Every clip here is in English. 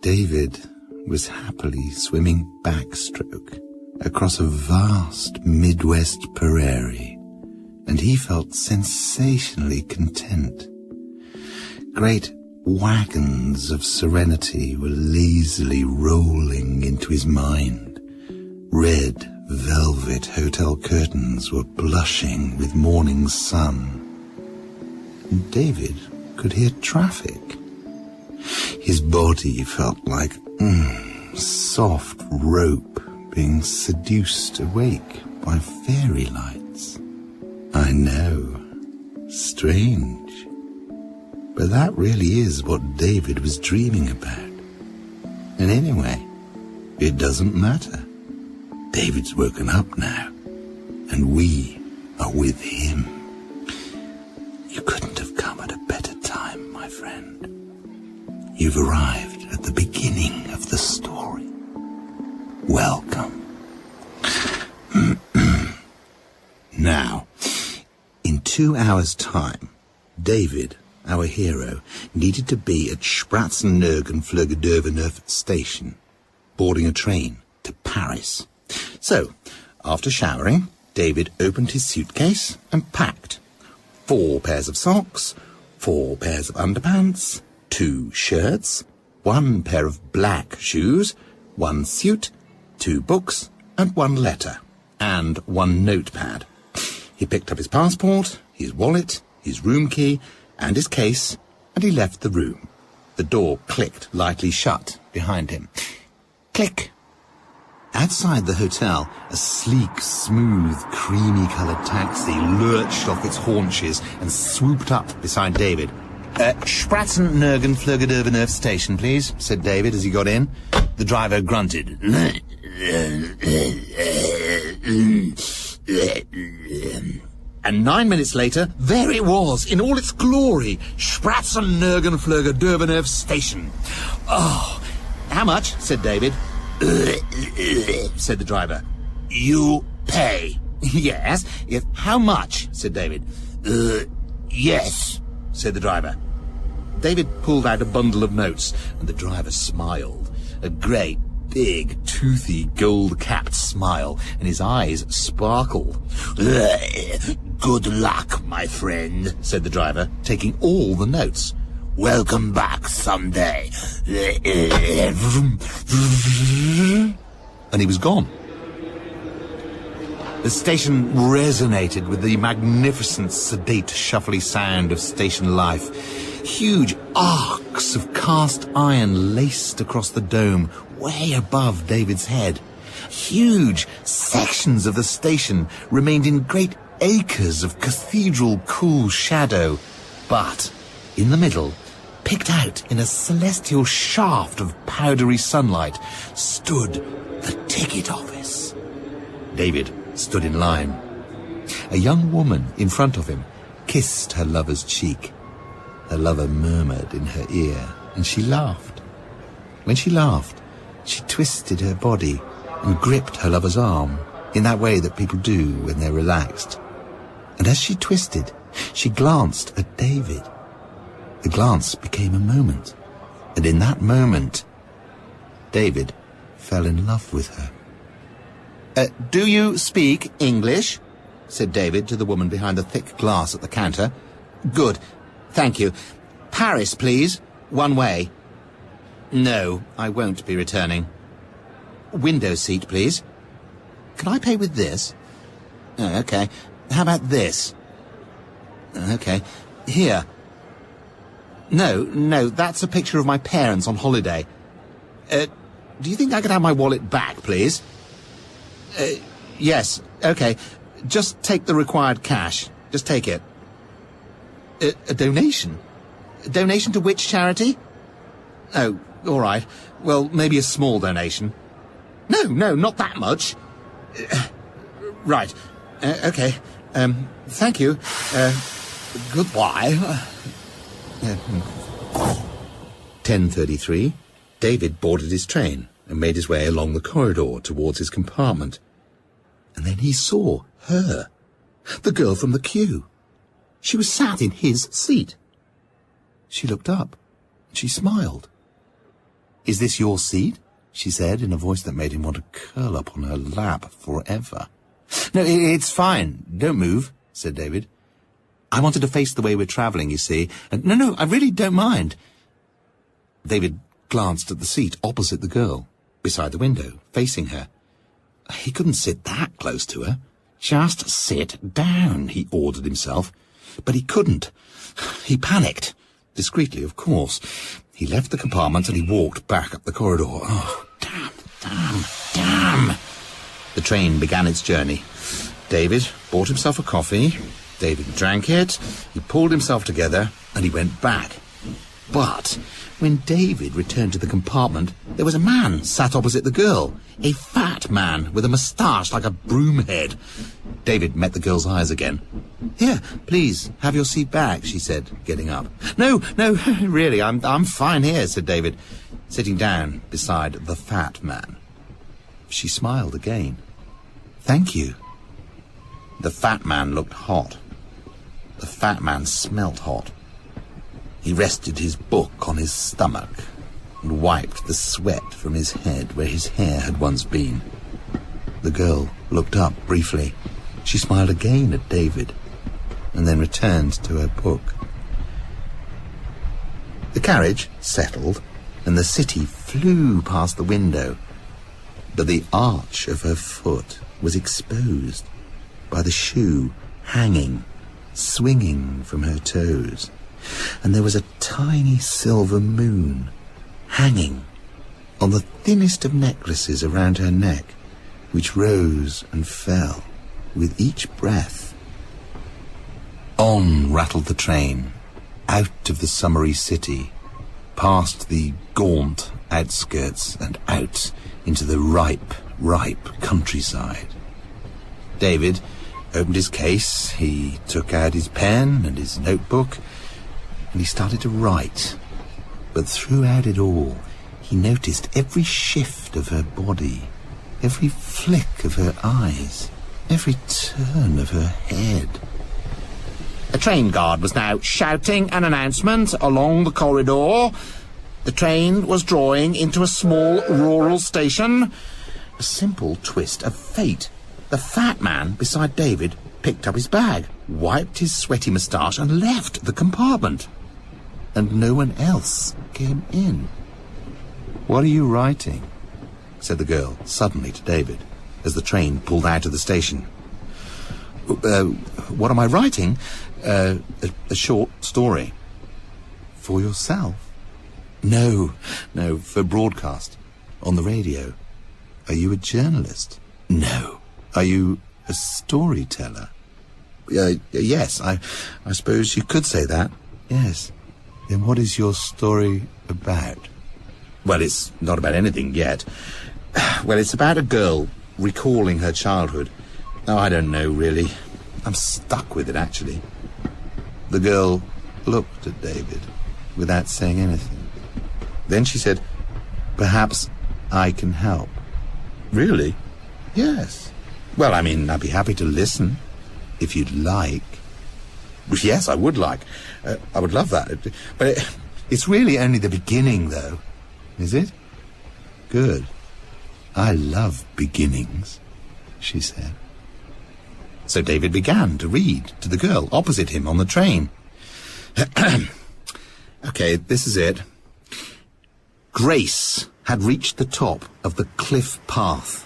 David was happily swimming backstroke across a vast Midwest prairie, and he felt sensationally content. Great wagons of serenity were lazily rolling into his mind. Red velvet hotel curtains were blushing with morning sun. David could hear traffic. His body felt like soft rope being seduced awake by fairy lights. I know, strange, but that really is what David was dreaming about. And anyway, it doesn't matter. David's woken up now, and we are with him. You couldn't have come at a better time, my friend. You've arrived at the beginning of the story. Welcome. Now, in 2 hours' time, David, our hero, needed to be at Spratzenbergen-Flögedövenerf station, boarding a train to Paris. So, after showering, David opened his suitcase and packed 4 pairs of socks, 4 pairs of underpants, 2 shirts, 1 pair of black shoes, 1 suit, 2 books, and 1 letter, and 1 notepad. He picked up his passport, his wallet, his room key, and his case, and he left the room. The door clicked lightly shut behind him. Click! Outside the hotel, a sleek, smooth, creamy-coloured taxi lurched off its haunches and swooped up beside David. Spratzenbergen-Flögedövenerf station, please, said David as he got in. The driver grunted. And 9 minutes later, there it was, in all its glory, Spratzenbergen-Flögedövenerf station. Oh, how much? Said David. Said the driver. You pay. Yes. How much? Said David. Yes, said the driver. David pulled out a bundle of notes, and the driver smiled. A great, big, toothy, gold-capped smile, and his eyes sparkled. Good luck, my friend, said the driver, taking all the notes. Welcome back someday. And he was gone. The station resonated with the magnificent, sedate, shuffly sound of station life. Huge arcs of cast iron laced across the dome, way above David's head. Huge sections of the station remained in great acres of cathedral cool shadow. But in the middle, picked out in a celestial shaft of powdery sunlight, stood the ticket office. David stood in line. A young woman in front of him kissed her lover's cheek. Her lover murmured in her ear, and she laughed. When she laughed, she twisted her body and gripped her lover's arm in that way that people do when they're relaxed. And as she twisted, she glanced at David. The glance became a moment, and in that moment, David fell in love with her. Do you speak English? Said David to the woman behind the thick glass at the counter. Good, thank you. Paris, please. One way. No, I won't be returning. Window seat, please. Can I pay with this? Oh, okay. How about this? Okay. Here. No, that's a picture of my parents on holiday. Do you think I could have my wallet back, please? Yes, okay. Just take the required cash. Just take it. A donation? A donation to which charity? Oh, all right. Well, maybe a small donation. No, not that much. Right. Okay. Thank you. Goodbye. 10:33. David boarded his train and made his way along the corridor towards his compartment. And then he saw her, the girl from the queue. She was sat in his seat. She looked up, and she smiled. "Is this your seat?" she said in a voice that made him want to curl up on her lap forever. "No, it's fine. Don't move," said David. "I wanted to face the way we're travelling, you see. No, I really don't mind." David glanced at the seat opposite the girl, beside the window, facing her. He couldn't sit that close to her. "Just sit down," he ordered himself. But he couldn't. He panicked. Discreetly, of course. He left the compartment and he walked back up the corridor. Oh, damn. The train began its journey. David bought himself a coffee. David drank it. He pulled himself together and he went back. But when David returned to the compartment, there was a man sat opposite the girl. A fat man with a moustache like a broom head. David met the girl's eyes again. "Here, please, have your seat back," she said, getting up. No, really, I'm fine here," said David, sitting down beside the fat man. She smiled again. "Thank you." The fat man looked hot. The fat man smelt hot. He rested his book on his stomach and wiped the sweat from his head where his hair had once been. The girl looked up briefly. She smiled again at David and then returned to her book. The carriage settled and the city flew past the window, but the arch of her foot was exposed by the shoe hanging, swinging from her toes, and there was a tiny silver moon hanging on the thinnest of necklaces around her neck, which rose and fell with each breath. On rattled the train, out of the summery city, past the gaunt outskirts and out into the ripe countryside. David opened his case, he took out his pen and his notebook, and he started to write. But throughout it all, he noticed every shift of her body, every flick of her eyes, every turn of her head. A train guard was now shouting an announcement along the corridor. The train was drawing into a small rural station. A simple twist of fate. The fat man beside David picked up his bag, wiped his sweaty moustache and left the compartment. And no one else came in. "What are you writing?" said the girl suddenly to David as the train pulled out of the station. What am I writing? A short story. For yourself? No, for broadcast. On the radio. Are you a journalist? No. Are you a storyteller? Yes, I suppose you could say that. Yes. Then what is your story about? Well, it's not about anything yet. Well, it's about a girl recalling her childhood. Oh, I don't know, really. I'm stuck with it, actually. The girl looked at David without saying anything. Then she said, "Perhaps I can help." "Really?" "Yes. Well, I mean, I'd be happy to listen, if you'd like." "Yes, I would like. I would love that. But it's really only the beginning, though. Is it?" "Good. I love beginnings," she said. So David began to read to the girl opposite him on the train. Okay, this is it. Grace had reached the top of the cliff path.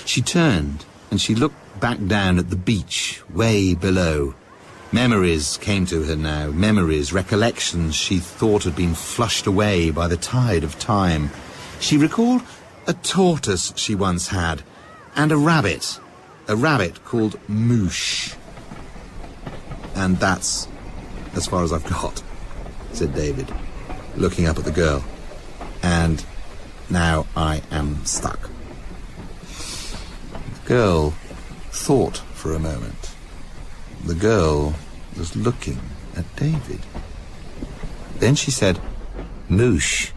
She turned and she looked back down at the beach way below. Memories came to her now, memories, recollections she thought had been flushed away by the tide of time. She recalled a tortoise she once had, and a rabbit called Moosh. "And that's as far as I've got," said David, looking up at the girl. "And now I am stuck." The girl thought for a moment. The girl was looking at David. Then she said, "Moosh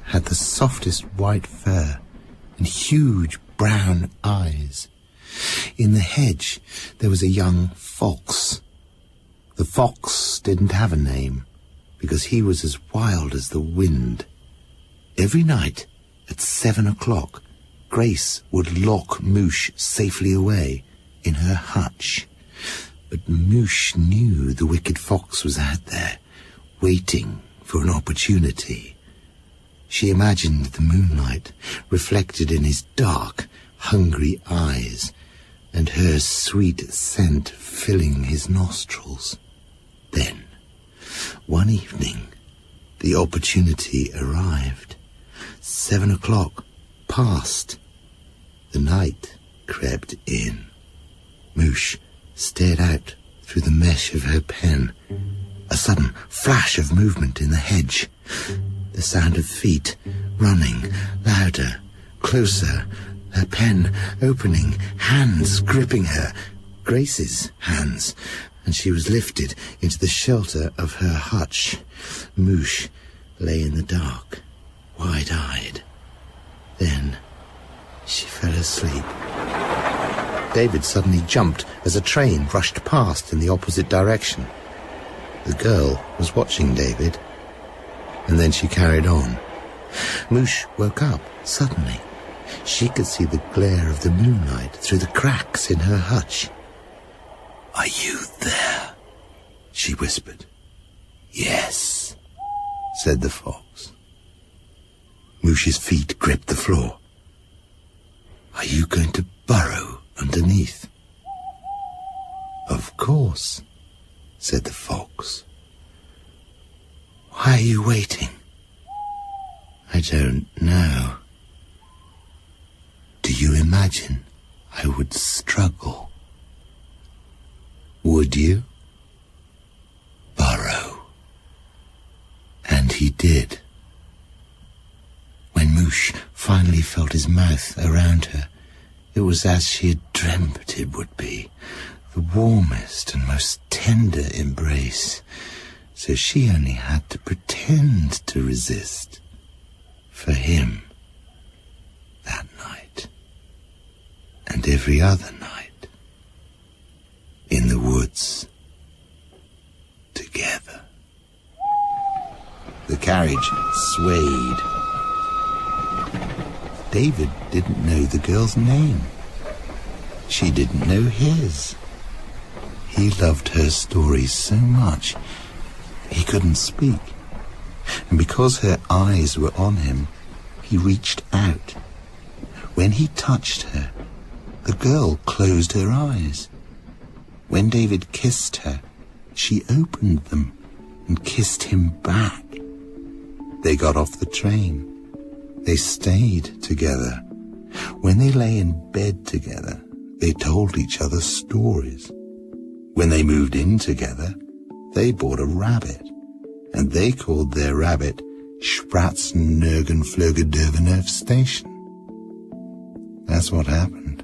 had the softest white fur and huge brown eyes. In the hedge there was a young fox. The fox didn't have a name because he was as wild as the wind. Every night At 7 o'clock, Grace would lock Moosh safely away in her hutch. But Moosh knew the wicked fox was out there, waiting for an opportunity. She imagined the moonlight reflected in his dark, hungry eyes, and her sweet scent filling his nostrils. Then, one evening, the opportunity arrived. 7 o'clock passed. The night crept in. Moosh stared out through the mesh of her pen. A sudden flash of movement in the hedge. The sound of feet running, louder, closer. Her pen opening, hands gripping her. Grace's hands. And she was lifted into the shelter of her hutch. Moosh lay in the dark, wide-eyed. Then she fell asleep. David suddenly jumped as a train rushed past in the opposite direction. The girl was watching David, and then she carried on. Moosh woke up suddenly. She could see the glare of the moonlight through the cracks in her hutch. "Are you there?" she whispered. "Yes," said the fox. Moosh's feet gripped the floor. "Are you going to burrow underneath?" "Of course," said the fox. "Why are you waiting?" "I don't know." "Do you imagine I would struggle?" "Would you?" "Burrow." And he did. When Moosh finally felt his mouth around her, it was as she had dreamt it would be, the warmest and most tender embrace. So she only had to pretend to resist. For him, that night, and every other night, in the woods, together. The carriage swayed. David didn't know the girl's name. She didn't know his. He loved her stories so much, he couldn't speak. And because her eyes were on him, he reached out. When he touched her, the girl closed her eyes. When David kissed her, she opened them and kissed him back. They got off the train. They stayed together. When they lay in bed together, they told each other stories. When they moved in together, they bought a rabbit, and they called their rabbit Spratzen Nirgen Flöge Dövenhof Station. That's what happened.